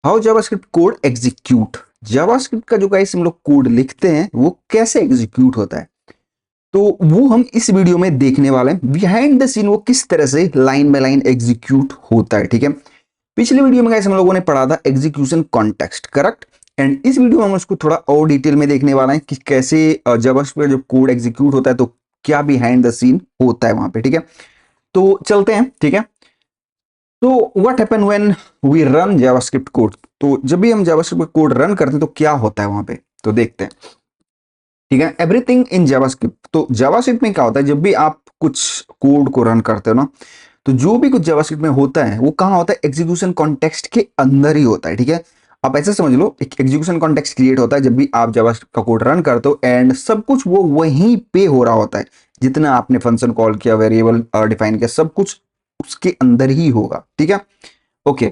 How JavaScript code execute. JavaScript का जो guys हम लोग कोड लिखते हैं वो कैसे एग्जीक्यूट होता है, तो वो हम इस वीडियो में देखने वाले हैं। बिहाइंड द सीन वो किस तरह से लाइन बाय लाइन एग्जीक्यूट होता है। ठीक है, पिछले वीडियो में गाइस हम लोगों ने पढ़ा था एग्जीक्यूशन कॉन्टेक्स्ट, करेक्ट। एंड इस वीडियो में हम उसको थोड़ा और डिटेल में देखने वाला है कि कैसे जावास्क्रिप्ट जब कोड एग्जीक्यूट होता है तो क्या बिहाइंड द सीन होता है वहां पे। ठीक है, तो चलते हैं। ठीक है, तो what happen when we run JavaScript code. तो जब भी हम जावास्क्रिप्ट कोड रन करते हैं तो क्या होता है वहां पे, तो देखते हैं। ठीक है, एवरीथिंग इन जावास्क्रिप्ट। तो जावास्क्रिप्ट में क्या होता है, जब भी आप कुछ कोड को रन करते हो ना, तो जो भी कुछ जावास्क्रिप्ट में होता है वो कहाँ होता है, एग्जीक्यूशन कॉन्टेक्स्ट के अंदर ही होता है। ठीक है, आप ऐसे समझ लो, एक एग्जीक्यूशन कॉन्टेक्स्ट क्रिएट होता है जब भी आप जावास्क्रिप्ट का कोड रन करते हो, एंड सब कुछ वो वहीं पे हो रहा होता है। जितना आपने फंक्शन कॉल किया, वेरिएबल डिफाइन किया, सब कुछ उसके अंदर ही होगा। ठीक है, ओके।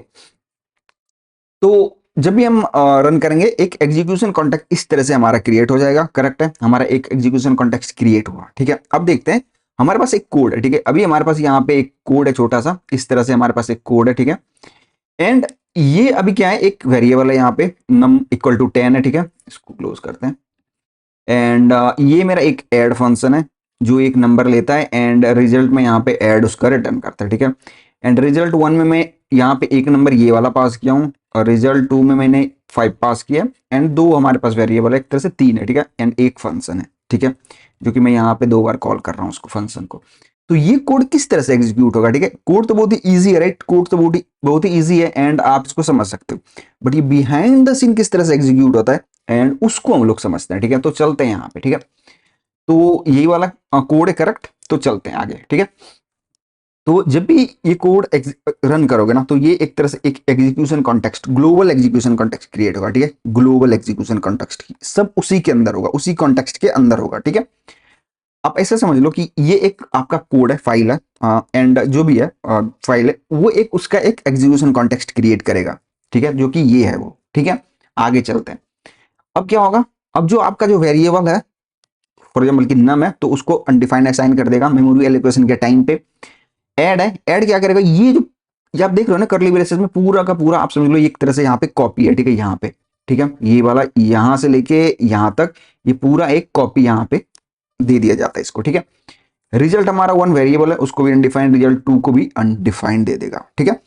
तो जब भी हम रन करेंगे एक एग्जीक्यूशन कॉन्टेक्स्ट इस तरह से हमारा क्रिएट हो जाएगा, करेक्ट है। हमारा एक एग्जीक्यूशन कॉन्टेक्स्ट क्रिएट हुआ। ठीक है, अब देखते हैं हमारे पास एक कोड है। ठीक है, अभी हमारे पास यहाँ पे एक कोड है छोटा सा, इस तरह से हमारे पास एक कोड है। ठीक है, एंड ये अभी क्या है, एक वेरिएबल है यहाँ पे नम इक्वल टू 10 है। ठीक है, इसको क्लोज करते हैं। एंड ये मेरा एक ऐड फंक्शन है जो एक नंबर लेता है एंड रिजल्ट में यहाँ पे ऐड उसका रिटर्न करता है। ठीक है, एंड रिजल्ट 1 में मैं यहाँ पे एक नंबर ये वाला पास किया हूँ, और रिजल्ट 2 में मैंने 5 पास किया, एंड दो हमारे पास वेरिएबल है, एक तरह से 3 है। ठीक है, एंड एक फंक्शन है। ठीक है, जो कि मैं यहाँ पे 2 बार कॉल कर रहा हूँ उसको, फंक्शन को। तो ये कोड किस तरह से एग्जीक्यूट होगा। ठीक है, कोड तो बहुत ही ईजी है, राइट। कोड तो बहुत ही ईजी है एंड आप इसको समझ सकते हो, बट ये बिहाइंड द सीन किस तरह से एग्जीक्यूट होता है एंड उसको हम लोग समझते हैं। ठीक है, तो चलते हैं यहाँ पे। ठीक है, तो यही वाला कोड है, करेक्ट। तो चलते हैं आगे। ठीक है, तो जब भी ये कोड रन करोगे ना, तो ये एक तरह से एक execution context, global execution context create होगा। ठीक है, ग्लोबल एग्जीक्यूशन कॉन्टेक्स्ट सब उसी के अंदर होगा, उसी कॉन्टेक्स्ट के अंदर होगा। ठीक है, आप ऐसे समझ लो कि ये एक आपका कोड है, फाइल है, एंड जो भी है फाइल है, वो एक उसका एक एग्जीक्यूशन कॉन्टेक्स्ट क्रिएट करेगा। ठीक है, जो कि ये है वो। ठीक है, आगे चलते हैं। अब क्या होगा, अब जो आपका जो वेरिएबल है, फॉर एग्जाम्पल की नम है, तो उसको अनडिफाइंड असाइन कर देगा मेमोरी एलोकेशन के टाइम पे। ऐड है, ऐड क्या करेगा, ये आप देख रहे हो ना कर्ली ब्रेसेस में, पूरा का पूरा आप समझ लो एक तरह से यहाँ पे कॉपी है। ठीक है, यहाँ पे, ठीक है, ये वाला यहाँ से लेके यहाँ तक ये पूरा एक कॉपी यहाँ पे दे दिया जाता है इसको। ठीक है, रिजल्ट हमारा 1 वेरिएबल है, उसको भी अनडिफाइंड, रिजल्ट 2 को भी अनडिफाइंड दे देगा। ठीक है,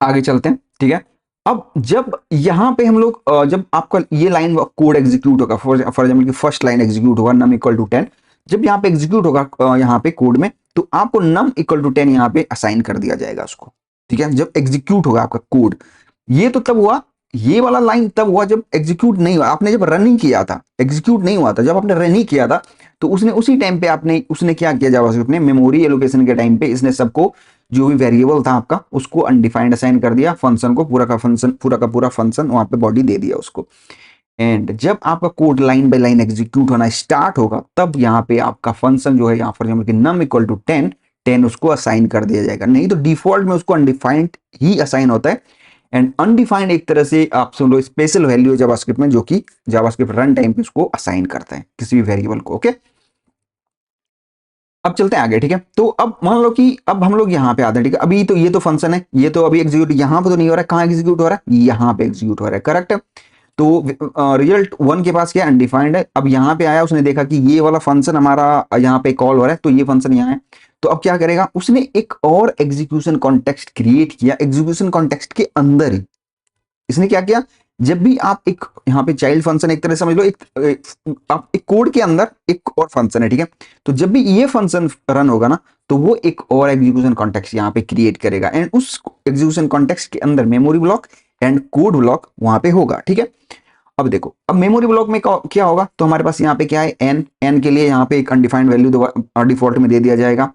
आगे चलते हैं। ठीक है, अब जब यहाँ पे हम लोग जब आपका ये लाइन कोड एग्जीक्यूट होगा, फॉर एग्जाम्पल की फर्स्ट लाइन एग्जीक्यूट होगा नम इक्वल टू 10, जब यहाँ पे एग्जीक्यूट होगा यहाँ पे कोड में, तो आपको नम इक्वल टू 10 यहाँ पे असाइन कर दिया जाएगा उसको। ठीक है, जब एग्जीक्यूट होगा आपका कोड, ये तो तब हुआ, ये वाला लाइन तब हुआ जब एग्जीक्यूट नहीं हुआ, आपने जब रन नहीं किया था, एग्जीक्यूट नहीं हुआ था, जब आपने रन नहीं किया था, तो उसने उसी टाइम पे आपने उसने क्या किया, जावास्क्रिप्ट ने मेमोरी एलोकेशन के टाइम पे इसने सबको जो भी वेरिएबल था आपका उसको अनडिफाइंड असाइन कर दिया, फंक्शन को पूरा का पूरा फंक्शन वहां पे बॉडी दे दिया उसको। एंड जब आपका code line by line execute होना स्टार्ट होगा, तब यहाँ पे आपका फंक्शन जो है, यहाँ for example num equal to 10 उसको असाइन कर दिया जाएगा। नहीं तो डिफॉल्ट में उसको अनडिफाइंड ही असाइन होता है। एंड अनडिफाइंड एक तरह से आप समझ लो स्पेशल वैल्यू है जावास्क्रिप्ट में, जो कि जावास्क्रिप्ट रन टाइम पे उसको असाइन करता है किसी भी वेरिएबल को। ओके, अब चलते हैं आगे। ठीक है, तो अब मान लो कि अब हम लोग यहाँ पे आते हैं। ठीक है, अभी तो ये तो फंक्शन है, ये तो अभी एग्जीक्यूट यहाँ पे तो नहीं हो रहा है, कहाँ एग्जीक्यूट हो रहा है, यहाँ पे एग्जीक्यूट हो रहा है, करेक्ट है। तो रिजल्ट 1 के पास क्या अनडिफाइंड है, अब यहाँ पे आया, उसने देखा कि ये वाला फंक्शन हमारा यहाँ पे कॉल हो रहा है, तो ये फंक्शन यहाँ है, तो अब क्या करेगा, उसने एक और एग्जीक्यूशन कॉन्टेक्स्ट क्रिएट किया, एग्जीक्यूशन कॉन्टेक्स्ट के अंदर ही इसने क्या किया, जब भी आप एक यहाँ पे चाइल्ड फंक्शन एक तरह से समझ लो, आप एक कोड के अंदर एक और फंक्शन है। ठीक है, तो जब भी ये फंक्शन रन होगा ना, तो वो एक और एग्जीक्यूशन कॉन्टेक्स्ट यहाँ पे क्रिएट करेगा, एंड उस एग्जीक्यूशन कॉन्टेक्स्ट के अंदर memory block and code block वहां पे होगा। ठीक है, अब देखो, अब मेमोरी ब्लॉक में क्या होगा, तो हमारे पास यहाँ पे क्या है, एन के लिए यहाँ पे एक अनडिफाइंड वैल्यू डिफॉल्ट में दे दिया जाएगा,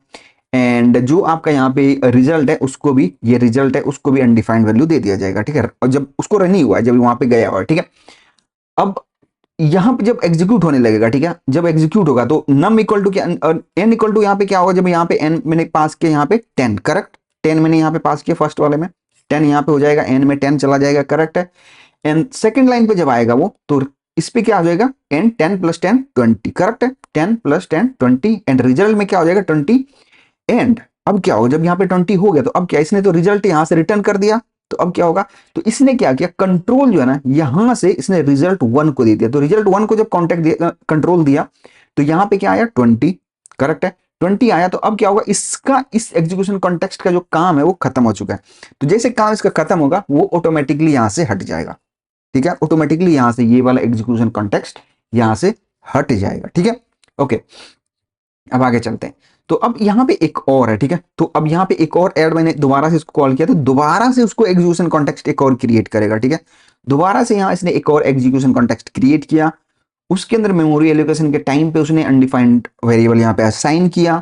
एंड जो आपका यहाँ पे रिजल्ट है उसको भी, ये रिजल्ट है उसको भी अनडिफाइंड वैल्यू दे दिया जाएगा। ठीक है, और जब उसको रन ही हुआ है, जब वहां पे गया हुआ है। ठीक है, अब यहाँ पे जब एग्जीक्यूट होने लगेगा, ठीक है, जब एग्जीक्यूट होगा तो नम इक्वल टू क्या, एन इक्वल टू यहाँ पे क्या होगा, जब यहाँ पे एन मैंने पास किया, यहाँ पे 10, करेक्ट, 10 मैंने यहाँ पे पास किया फर्स्ट वाले में, 10 यहाँ पे हो जाएगा, एन में 10 चला जाएगा, करेक्ट है। एंड सेकेंड लाइन पे जब आएगा वो, तो इस पे क्या हो जाएगा, एन 10 + 10 20, करेक्ट है, 10 + 10 20, एंड रिजल्ट में क्या हो जाएगा 20। एंड अब क्या होगा, जब यहाँ पे 20 हो गया, तो अब क्या, इसने तो रिजल्ट यहाँ से रिटर्न कर दिया, तो अब क्या होगा, तो इसने क्या किया, कंट्रोल जो है ना यहां से इसने रिजल्ट 1 को दे दिया। तो रिजल्ट 1 को जब कॉन्टेक्ट दिया, कंट्रोल दिया, तो यहां पे क्या आया 20, करेक्ट है 20 आया। तो अब क्या होगा, इसका इस एग्जीक्यूशन कॉन्टेक्स्ट का जो काम है वो खत्म हो चुका है। तो जैसे काम इसका खत्म होगा वो ऑटोमेटिकली यहां से हट जाएगा, ठीक है, ऑटोमेटिकली यहां से ये वाला एग्जीक्यूशन कॉन्टेक्स्ट यहां से हट जाएगा, ठीक है। ओके, अब आगे चलते हैं। तो अब यहाँ पे एक और है, ठीक है, तो अब यहाँ पे एक और ऐड मैंने दोबारा से इसको कॉल किया, तो दोबारा से उसको एग्जीक्यूशन कॉन्टेक्स्ट एक और क्रिएट करेगा, ठीक है। दोबारा से यहाँ इसने एक और एग्जीक्यूशन कॉन्टेक्स्ट क्रिएट किया, उसके अंदर मेमोरी एलोकेशन के टाइम पे उसने अनडिफाइंड वेरिएबल यहाँ पे असाइन किया।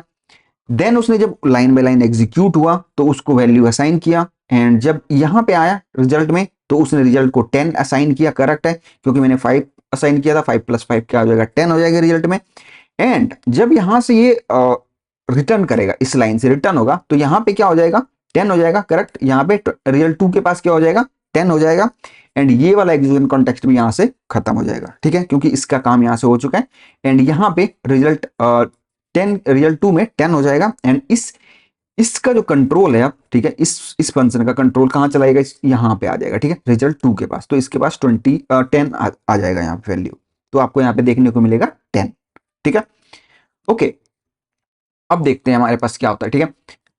देन उसने जब लाइन बाय लाइन एग्जीक्यूट हुआ तो उसको वैल्यू असाइन किया, एंड जब यहाँ पे आया रिजल्ट में तो उसने रिजल्ट को 10 असाइन किया, करेक्ट है, क्योंकि मैंने 5 असाइन किया था, 5 + 5 क्या हो जाएगा 10 हो जाएगा रिजल्ट में। एंड जब यहां से ये रिटर्न करेगा, इस लाइन से रिटर्न होगा, तो यहां पे क्या हो जाएगा 10 हो जाएगा, करेक्ट। यहाँ पे रिजल्ट 2 के पास क्या हो जाएगा 10 हो जाएगा, एंड ये वाला एग्जीक्यूशन कॉन्टेक्स्ट भी यहां से खत्म हो जाएगा, ठीक है, क्योंकि इसका काम यहां से हो चुका है। एंड यहाँ पे रिजल्ट 10, रिजल्ट 2 में 10 हो जाएगा, एंड इसका जो कंट्रोल है अब, ठीक है, इस फंक्शन का कंट्रोल कहां चलाएगा, यहाँ पे आ जाएगा, ठीक है, रिजल्ट 2 के पास। तो इसके पास 10 आ जाएगा यहाँ पे वैल्यू, तो आपको यहाँ पे देखने को मिलेगा 10, ठीक है। ओके, अब देखते हैं हमारे पास क्या होता है, ठीक है।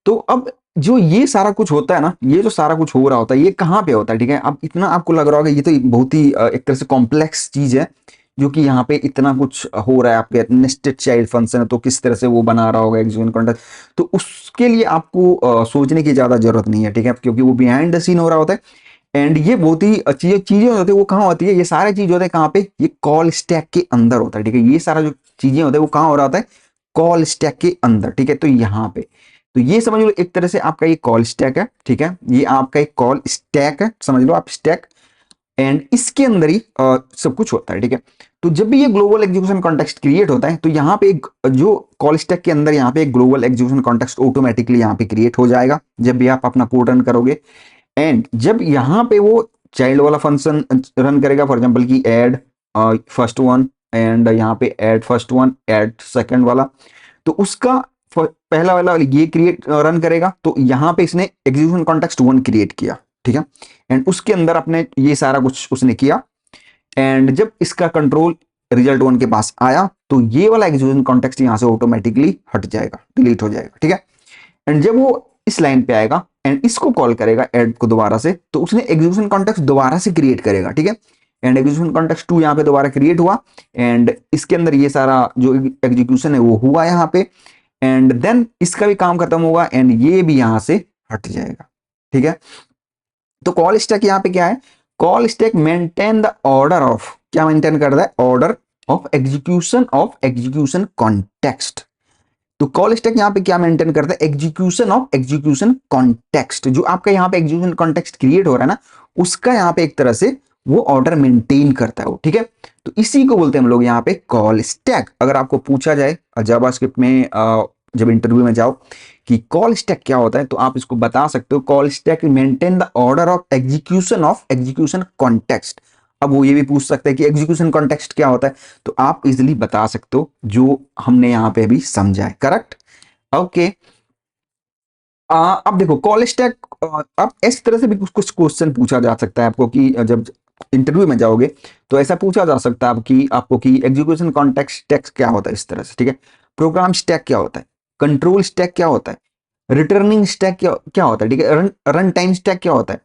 तो अब जो ये सारा कुछ होता है ना, ये जो सारा कुछ हो रहा होता है ये कहाँ पे होता है, ठीक है। अब इतना आपको लग रहा होगा ये तो बहुत ही एक तरह से कॉम्प्लेक्स चीज है, जो कि यहाँ पे इतना कुछ हो रहा है, आपके नेस्टेड चाइल्ड फंक्शन है तो किस तरह से वो बना रहा होगा एग्जीक्यूशन कॉन्टेक्स्ट, तो उसके लिए आपको सोचने की ज्यादा जरूरत नहीं है, ठीक है, क्योंकि वो बिहाइंड द सीन हो रहा होता है। एंड ये बहुत ही चीजें होती है, वो कहाँ होती है, ये सारी चीज होता है कहाँ पे, ये कॉल स्टैक के अंदर होता है, ठीक है। ये सारा जो चीजें होता है वो कहाँ हो रहा होता है, कॉल स्टैक के अंदर, ठीक है। तो यहाँ पे तो ये समझ लो एक तरह से आपका ये कॉल स्टैक है, ठीक है, ये आपका एक कॉल स्टैक है, समझ लो आप स्टैक, एंड इसके अंदर ही सब कुछ होता है, ठीक है। तो जब भी ये ग्लोबल एग्जीक्यूशन कॉन्टेक्स्ट क्रिएट होता है तो यहाँ पे एक जो कॉल स्टैक के अंदर यहाँ पे एक ग्लोबल एग्जीक्यूशन कॉन्टेक्स्ट ऑटोमेटिकली यहाँ पे क्रिएट हो जाएगा जब भी आप अपना कोड रन करोगे। एंड जब यहाँ पे वो चाइल्ड वाला फंक्शन रन करेगा, फॉर एग्जांपल की ऐड फर्स्ट वन, एंड यहाँ पे add first one, add second वाला, तो उसका पहला वाला ये क्रिएट रन करेगा, तो यहाँ पे इसने एग्जीक्यूशन कॉन्टेक्स्ट 1 क्रिएट किया, ठीक है, एंड उसके अंदर अपने ये सारा कुछ उसने किया। एंड जब इसका कंट्रोल रिजल्ट 1 के पास आया तो ये वाला एग्जीक्यूशन कॉन्टेक्स्ट यहाँ से ऑटोमेटिकली हट जाएगा, डिलीट हो जाएगा, ठीक है। एंड जब वो इस लाइन पे आएगा एंड इसको कॉल करेगा ऐड को दोबारा से, तो उसने एग्जीक्यूशन कॉन्टेक्स्ट दोबारा से क्रिएट करेगा, ठीक है। एंड एग्जीक्यूशन कॉन्टेक्स्ट 2 यहाँ पे दोबारा क्रिएट हुआ, एंड इसके अंदर ये सारा जो एग्जीक्यूशन है वो हुआ यहाँ पे, एंड देन इसका भी काम खत्म होगा एंड ये भी यहाँ से हट जाएगा, ठीक है। तो कॉल स्टैक यहाँ पे क्या है, call stack maintain the order of, क्या मेंटेन करता है, ऑर्डर ऑफ एग्जीक्यूशन कॉन्टेक्स्ट। तो कॉल स्टैक यहाँ पे क्या मेंटेन करता है, एग्जीक्यूशन ऑफ एग्जीक्यूशन कॉन्टेक्स्ट, जो आपका यहाँ पे एग्जीक्यूशन कॉन्टेक्स्ट क्रिएट हो रहा है ना उसका यहाँ पे एक तरह से वो ऑर्डर मेंटेन करता है वो, ठीक है। तो इसी को बोलते हैं हम लोग यहाँ पे कॉल स्टैक। अगर आपको पूछा जाए जावास्क्रिप्ट में जब इंटरव्यू में जाओ कि कॉल स्टैक क्या होता है, तो आप इसको बता सकते हो, call stack maintain the order of execution context. अब वो ये भी पूछ सकते हैं कि एग्जीक्यूशन कॉन्टेक्स्ट क्या होता है, तो आप इजिली बता सकते हो जो हमने यहाँ पे अभी समझा है, करेक्ट। ओके, अब देखो कॉल स्टैक, अब इस तरह से भी कुछ कुछ क्वेश्चन पूछा जा सकता है आपको कि जब इंटरव्यू में जाओगे तो ऐसा पूछा जा सकता है आपको कि एग्जीक्यूशन कॉन्टेक्स्ट स्टैक क्या होता है, इस तरह से, ठीक है। प्रोग्राम स्टैक क्या होता है, कंट्रोल स्टैक क्या होता है, रिटर्निंग स्टैक क्या होता है, ठीक है, रन टाइम स्टैक क्या होता है,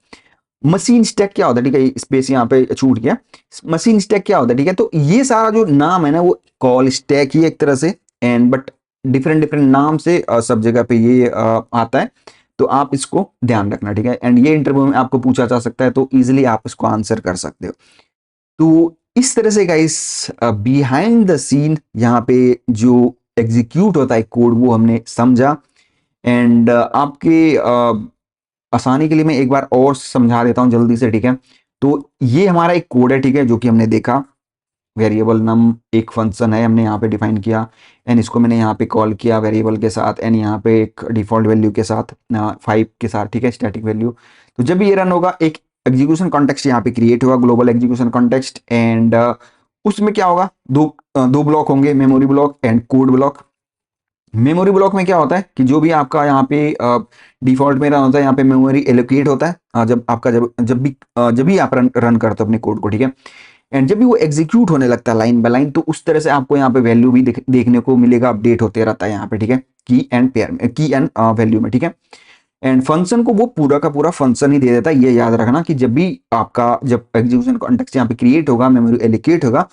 मशीन स्टैक क्या होता है, ठीक है, स्पेस यहाँ पे छूट गया, मशीन स्टैक क्या होता है, ठीक है। तो ये सारा जो नाम है ना वो कॉल स्टैक ही एक तरह से, एंड बट डिफरेंट डिफरेंट नाम से सब जगह पे ये आता है, तो आप इसको ध्यान रखना, ठीक है। एंड ये इंटरव्यू में आपको पूछा जा सकता है तो इजिली आप इसको आंसर कर सकते हो। तो इस तरह से गाइस बिहाइंड द सीन यहाँ पे जो एग्जीक्यूट होता है कोड वो हमने समझा। एंड आपके आसानी के लिए मैं एक बार और समझा देता हूं जल्दी से, ठीक है। तो ये हमारा एक कोड है, ठीक है, जो कि हमने देखा, वेरिएबल नम एक फंक्शन है, हमने यहाँ पे डिफाइन किया, एंड इसको मैंने यहाँ पे कॉल किया वेरिएबल के साथ, एंड यहाँ पे एक डिफॉल्ट वैल्यू के साथ 5 के साथ, ठीक है, स्टैटिक वैल्यू। तो जब भी ये रन होगा एक एग्जीक्यूशन कॉन्टेक्स्ट यहाँ पे क्रिएट होगा, ग्लोबल एग्जीक्यूशन कॉन्टेक्स्ट, एंड उसमें क्या होगा, दो ब्लॉक होंगे, memory block and code block. Memory block में क्या होता है कि जो भी आपका यहाँ पे डिफॉल्ट में रन होता है, यहाँ पे मेमोरी एलोकेट होता है जब आपका जब भी आप रन करते हो अपने कोड को, ठीक है। एंड जब भी वो एग्जीक्यूट होने लगता है लाइन बाय लाइन, तो उस तरह से आपको यहाँ पे वैल्यू भी देखने को मिलेगा, अपडेट होते रहता है यहाँ पे, ठीक है, की एंड पेयर में, की एंड वैल्यू में, ठीक है। एंड फंक्शन को वो पूरा का पूरा फंक्शन ही दे देता है। ये याद रखना कि जब एग्जीक्यूशन कॉन्टेक्स्ट यहाँ पे क्रिएट होगा, मेमोरी एलोकेट होगा,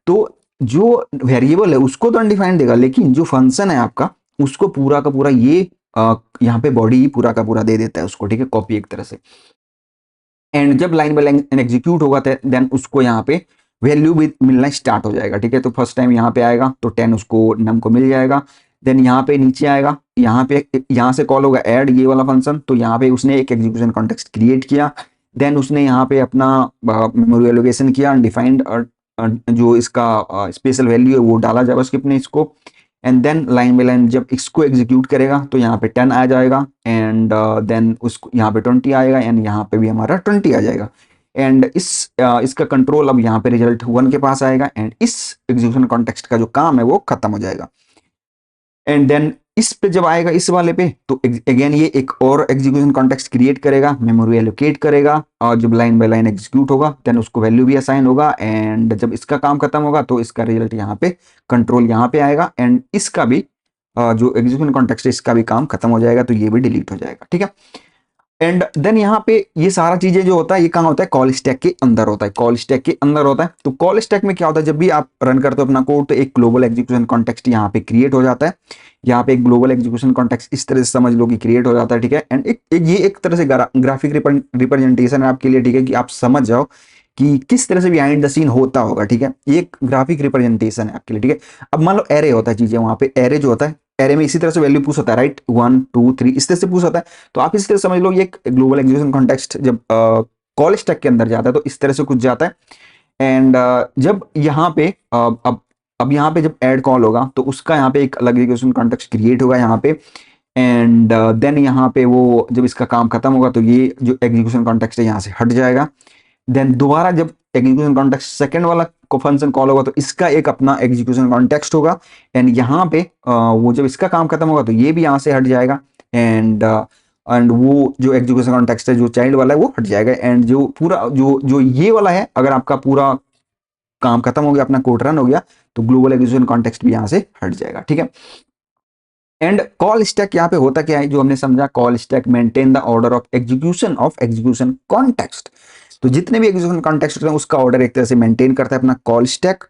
तो जो वेरिएबल है उसको तो अनडिफाइंड देगा, लेकिन जो फंक्शन है आपका उसको पूरा का पूरा ये यहाँ पे बॉडी ही पूरा का पूरा दे देता है उसको, ठीक है, कॉपी एक तरह से। एंड जब लाइन बाय लाइन एग्जीक्यूट होगा देन उसको यहाँ पे वैल्यू भी मिलना स्टार्ट हो जाएगा, ठीक है। तो फर्स्ट टाइम यहाँ पे आएगा तो 10 उसको नम को मिल जाएगा। देन यहाँ पे नीचे आएगा, यहाँ से कॉल होगा ऐड, ये वाला फंक्शन, तो यहाँ पे उसने एक एग्जीक्यूशन कॉन्टेक्स्ट क्रिएट किया। देन उसने यहाँ पे अपना मेमोरी एलोकेशन किया, अनडिफाइंड, जो इसका स्पेशल वैल्यू है वो डाला जावास्क्रिप्ट ने इसको। And then line by line जब इसको एग्जीक्यूट करेगा तो यहाँ पे 10 आ जाएगा, एंड देन उसको यहाँ पे 20 आएगा, एंड यहाँ पे भी हमारा 20 आ जाएगा। एंड इसका कंट्रोल अब यहाँ पे रिजल्ट 1 के पास आएगा, एंड इस एग्जीक्यूशन कॉन्टेक्स्ट का जो काम है वो खत्म हो जाएगा। एंड देन इस पे जब आएगा इस वाले पे, तो अगेन ये एक और एग्जीक्यूशन कॉन्टेक्स्ट क्रिएट करेगा, मेमोरी एलोकेट करेगा, और जब लाइन बाय लाइन एग्जीक्यूट होगा देन उसको वैल्यू भी असाइन होगा। एंड जब इसका काम खत्म होगा तो इसका रिजल्ट यहाँ पे, कंट्रोल यहाँ पे आएगा, एंड इसका भी जो एग्जीक्यूशन कॉन्टेक्स्ट है इसका भी काम खत्म हो जाएगा, तो ये भी डिलीट हो जाएगा, ठीक है। एंड देन यहाँ पे ये सारा चीजें जो होता है ये कहाँ होता है, कॉल स्टैक के अंदर होता है, कॉल स्टैक के अंदर होता है। तो कॉल स्टैक में क्या होता है, जब भी आप रन करते हो अपना कोड तो एक ग्लोबल एग्जीक्यूशन कॉन्टेक्स्ट यहाँ पे क्रिएट हो जाता है। यहाँ पे एक ग्लोबल एग्जीक्यूशन कॉन्टेक्स्ट इस तरह से समझ लो कि क्रिएट हो जाता है, ठीक है। एंड ये एक तरह से ग्राफिक रिप्रेजेंटेशन है आपके लिए, ठीक है, कि आप समझ जाओ कि किस तरह से बिहाइंड द सीन होता होगा, ठीक है। ये एक ग्राफिक रिप्रेजेंटेशन है आपके लिए, ठीक है। अब मान लो एरे होता है चीजें, वहां पे एरे जो होता है, एरे में इसी तरह से वैल्यू पूछ होता है, राइट, 1 2 3 इस तरह से पूछ होता है। तो आप इस तरह समझ लो ये एक ग्लोबल एग्जीक्यूशन कॉन्टेक्स्ट जब कॉल स्टैक के अंदर जाता है तो इस तरह से कुछ जाता है। एंड जब यहाँ पे अब यहाँ पे जब ऐड कॉल होगा तो उसका यहाँ पे एक अलग एग्जीक्यूशन कॉन्टेक्स्ट क्रिएट होगा यहाँ पे। एंड देन यहाँ पे वो जब इसका काम खत्म होगा तो ये जो एग्जीक्यूशन कॉन्टेक्स्ट है यहाँ से हट जाएगा। देन दोबारा जब एग्जीक्यूशन कॉन्टेक्स्ट सेकंड वाला को फंक्शन कॉल होगा तो इसका एक अपना एग्जीक्यूशन कॉन्टेक्स्ट होगा। एंड यहाँ पे वो जब इसका काम खत्म होगा तो ये भी यहाँ से हट जाएगा। एंड वो जो एग्जीक्यूशन कॉन्टेक्स्ट है जो चाइल्ड वाला है वो हट जाएगा। एंड जो पूरा जो जो ये वाला है, अगर आपका पूरा काम खत्म हो गया, अपना कोड रन हो गया, तो ग्लोबल एग्जीक्यूशन कॉन्टेक्स्ट भी यहाँ से हट जाएगा, ठीक है। एंड कॉल स्टैक यहाँ पे होता क्या है, जो हमने समझा, call stack maintain the order of execution context. तो जितने भी एग्जीक्यूशन कॉन्टेक्स्ट होते हैं उसका ऑर्डर एक तरह से मेंटेन करता है अपना कॉल स्टैक,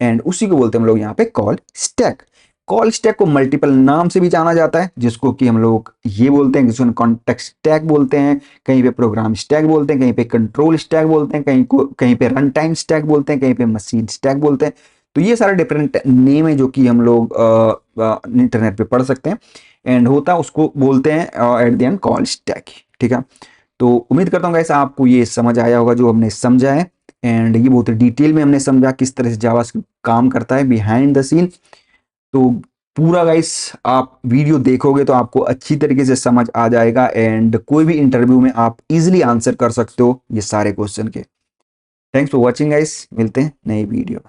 एंड उसी को बोलते हैं हम लोग यहाँ पे कॉल स्टैक। कॉल स्टैक को मल्टीपल नाम से भी जाना जाता है, जिसको कि हम लोग ये बोलते हैं एग्जीक्यूशन कॉन्टेक्स्ट स्टैक बोलते हैं, कहीं पे प्रोग्राम स्टैक बोलते हैं, कहीं पे कंट्रोल स्टैक बोलते हैं, कहीं पे रन टाइम स्टैक बोलते हैं, कहीं पे मशीन स्टैक बोलते हैं। तो ये सारे डिफरेंट नेम है जो कि हम लोग इंटरनेट पे पढ़ सकते हैं। एंड होता उसको बोलते हैं at the end call stack, ठीक है। तो उम्मीद करता हूँ गाइस आपको ये समझ आया होगा जो हमने समझा है। एंड ये बहुत डिटेल में हमने समझा किस तरह से जावास्क्रिप्ट काम करता है बिहाइंड द सीन। तो पूरा गाइस आप वीडियो देखोगे तो आपको अच्छी तरीके से समझ आ जाएगा, एंड कोई भी इंटरव्यू में आप इजीली आंसर कर सकते हो ये सारे क्वेश्चन के। थैंक्स फॉर वॉचिंग गाइस, मिलते हैं नई वीडियो।